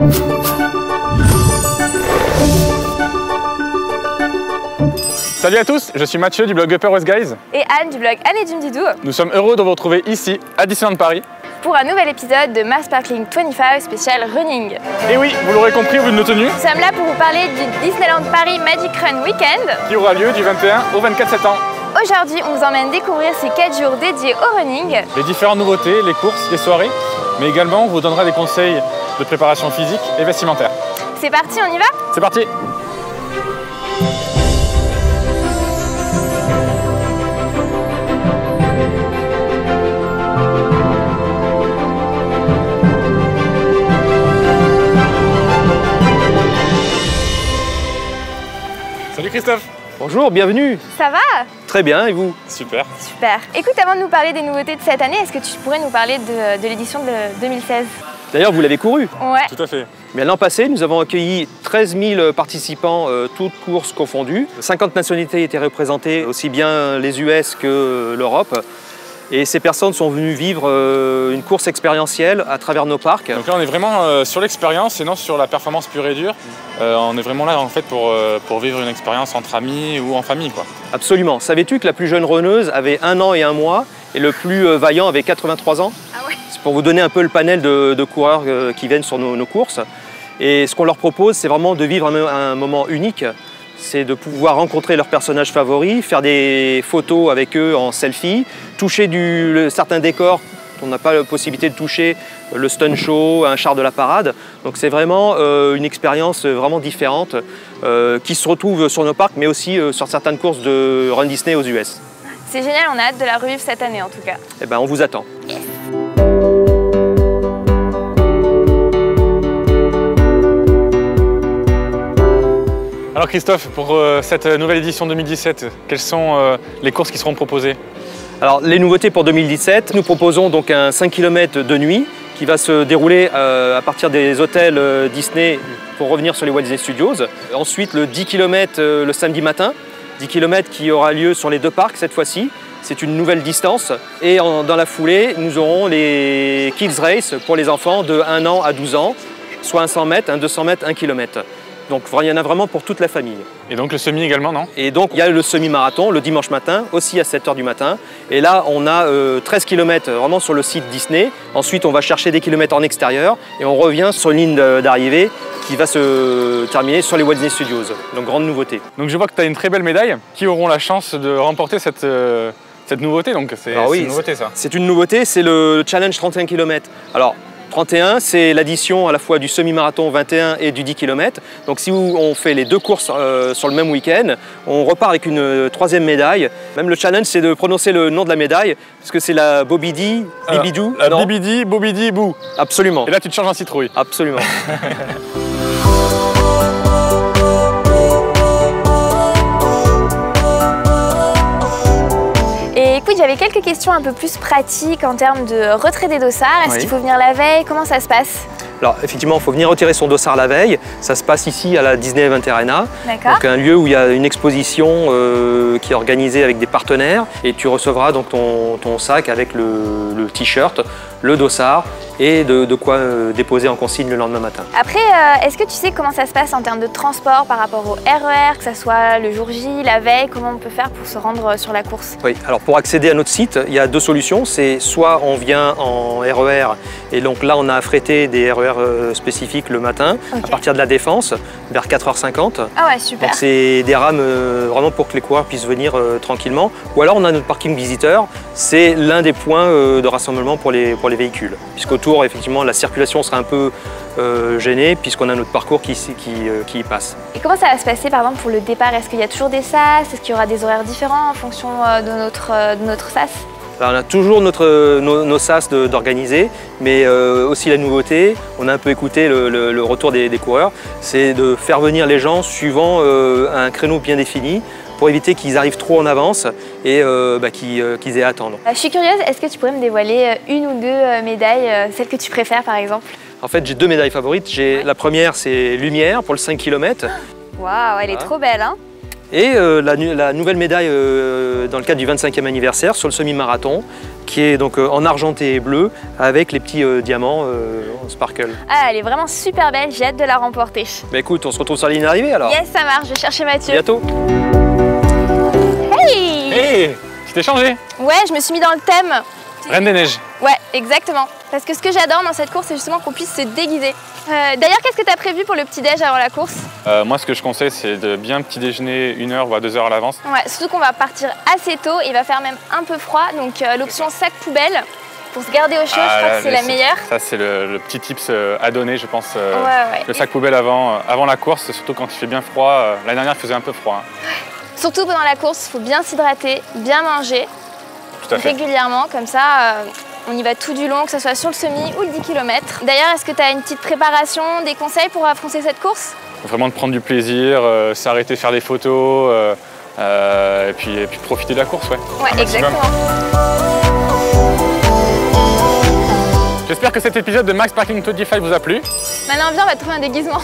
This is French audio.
Salut à tous, je suis Mathieu du blog Upper West Guys. Et Anne du blog Anne et Jim Didou. Nous sommes heureux de vous retrouver ici, à Disneyland Paris, pour un nouvel épisode de Mars Sparkling 25 spécial running. Et oui, vous l'aurez compris au vu de nos tenues. Nous sommes là pour vous parler du Disneyland Paris Magic Run Weekend qui aura lieu du 21 au 24 septembre. Aujourd'hui, on vous emmène découvrir ces 4 jours dédiés au running. Les différentes nouveautés, les courses, les soirées, mais également on vous donnera des conseils de préparation physique et vestimentaire. C'est parti, on y va? C'est parti! Salut Christophe! Bonjour, bienvenue. Ça va? Très bien, et vous? Super. Super. Écoute, avant de nous parler des nouveautés de cette année, est-ce que tu pourrais nous parler de l'édition de 2016? D'ailleurs, vous l'avez couru. Ouais. Tout à fait. Mais l'an passé, nous avons accueilli 13 000 participants, toutes courses confondues. 50 nationalités étaient représentées, aussi bien les US que l'Europe. Et ces personnes sont venues vivre une course expérientielle à travers nos parcs. Donc là, on est vraiment sur l'expérience et non sur la performance pure et dure. On est vraiment là en fait pour vivre une expérience entre amis ou en famille, quoi. Absolument. Savais-tu que la plus jeune runneuse avait 1 an et 1 mois et le plus vaillant avait 83 ans? Ah ouais. C'est pour vous donner un peu le panel de coureurs qui viennent sur nos courses. Et ce qu'on leur propose, c'est vraiment de vivre un moment unique. C'est de pouvoir rencontrer leurs personnages favoris, faire des photos avec eux en selfie, toucher certains décors qu'on n'a pas la possibilité de toucher, le stun show, un char de la parade. Donc c'est vraiment une expérience vraiment différente qui se retrouve sur nos parcs, mais aussi sur certaines courses de Run Disney aux US. C'est génial, on a hâte de la revivre cette année en tout cas. Eh ben, on vous attend. Yes. Alors Christophe, pour cette nouvelle édition 2017, quelles sont les courses qui seront proposées? Alors les nouveautés pour 2017, nous proposons donc un 5 km de nuit qui va se dérouler à partir des hôtels Disney pour revenir sur les Walt Disney Studios. Ensuite le 10 km le samedi matin, 10 km qui aura lieu sur les 2 parcs cette fois-ci. C'est une nouvelle distance. Et dans la foulée, nous aurons les Kids Race pour les enfants de 1 an à 12 ans, soit un 100 mètres, un 200 mètres, 1 km. Donc il y en a vraiment pour toute la famille. Et donc le semi également, non? Et donc il y a le semi-marathon le dimanche matin, aussi à 7 h du matin. Et là on a 13 km vraiment sur le site Disney. Ensuite on va chercher des kilomètres en extérieur et on revient sur une ligne d'arrivée qui va se terminer sur les Walt Disney Studios. Donc grande nouveauté. Donc je vois que tu as une très belle médaille. Qui auront la chance de remporter cette nouveauté? Donc c'est une nouveauté ça. C'est une nouveauté, c'est le challenge 31 km. Alors 31, c'est l'addition à la fois du semi-marathon 21 et du 10 km. Donc si on fait les 2 courses sur le même week-end, on repart avec une 3e médaille. Même le challenge, c'est de prononcer le nom de la médaille, parce que c'est la Bobidi, Bibidou. La Bibidi, Bobidi, Bou. Absolument. Et là, tu te changes en citrouille. Absolument. Et écoute, j'avais quelques questions un peu plus pratiques en termes de retrait des dossards. Est-ce qu'il faut venir la veille? Comment ça se passe? Alors effectivement, il faut venir retirer son dossard la veille. Ça se passe ici à la Disney Event Arena. Donc un lieu où il y a une exposition qui est organisée avec des partenaires. Et tu recevras donc ton sac avec le t-shirt, le dossard et de quoi déposer en consigne le lendemain matin. Après, est-ce que tu sais comment ça se passe en termes de transport par rapport au RER, que ce soit le jour J, la veille, comment on peut faire pour se rendre sur la course? Oui, alors pour accéder à notre site, il y a 2 solutions. C'est soit on vient en RER et donc là on a affrété des RER spécifiques le matin à partir de la Défense vers 4h50. Ah ouais, super. Donc c'est des rames vraiment pour que les coureurs puissent venir tranquillement. Ou alors on a notre parking visiteur. C'est l'un des points de rassemblement pour les véhicules. Puisqu'autour, effectivement, la circulation sera un peu gênée puisqu'on a notre parcours qui y passe. Et comment ça va se passer par exemple pour le départ? Est-ce qu'il y a toujours des sas? Est-ce qu'il y aura des horaires différents en fonction de notre sas? Alors, on a toujours nos sas d'organiser, mais aussi la nouveauté, on a un peu écouté le retour des coureurs, c'est de faire venir les gens suivant un créneau bien défini pour éviter qu'ils arrivent trop en avance et qu'ils aient à attendre. Je suis curieuse, est-ce que tu pourrais me dévoiler 1 ou 2 médailles, celles que tu préfères par exemple? En fait, j'ai 2 médailles favorites. La première, c'est Lumière pour le 5 km. Waouh, elle est trop belle, hein? Et la nouvelle médaille dans le cadre du 25e anniversaire sur le semi-marathon, qui est donc en argenté et bleu avec les petits diamants en sparkle. Ah, elle est vraiment super belle, j'ai hâte de la remporter. Bah écoute, on se retrouve sur la ligne d'arrivée alors. Yes, ça marche, je vais chercher Mathieu. À bientôt. Hey! Hey, tu t'es changé? Ouais, je me suis mis dans le thème. Reine des Neiges. Ouais, exactement. Parce que ce que j'adore dans cette course, c'est justement qu'on puisse se déguiser. D'ailleurs, qu'est-ce que tu as prévu pour le petit-déj avant la course? Moi, ce que je conseille, c'est de bien petit déjeuner 1 heure voire 2 heures à l'avance. Ouais, surtout qu'on va partir assez tôt et il va faire même un peu froid. Donc l'option sac poubelle pour se garder au chaud, je crois que c'est la meilleure. Ça, c'est le petit tips à donner, je pense. Ouais. Le sac poubelle avant la course, surtout quand il fait bien froid. L'année dernière, il faisait un peu froid. Hein. Surtout pendant la course, il faut bien s'hydrater, bien manger. Tout à fait. Régulièrement, comme ça, on y va tout du long, que ce soit sur le semi ou le 10 km. D'ailleurs, est-ce que tu as une petite préparation, des conseils pour affronter cette course? Vraiment de prendre du plaisir, s'arrêter, faire des photos, et puis profiter de la course. Ouais, exactement. J'espère que cet épisode de Max Parking 25 vous a plu. Maintenant, viens, on va trouver un déguisement.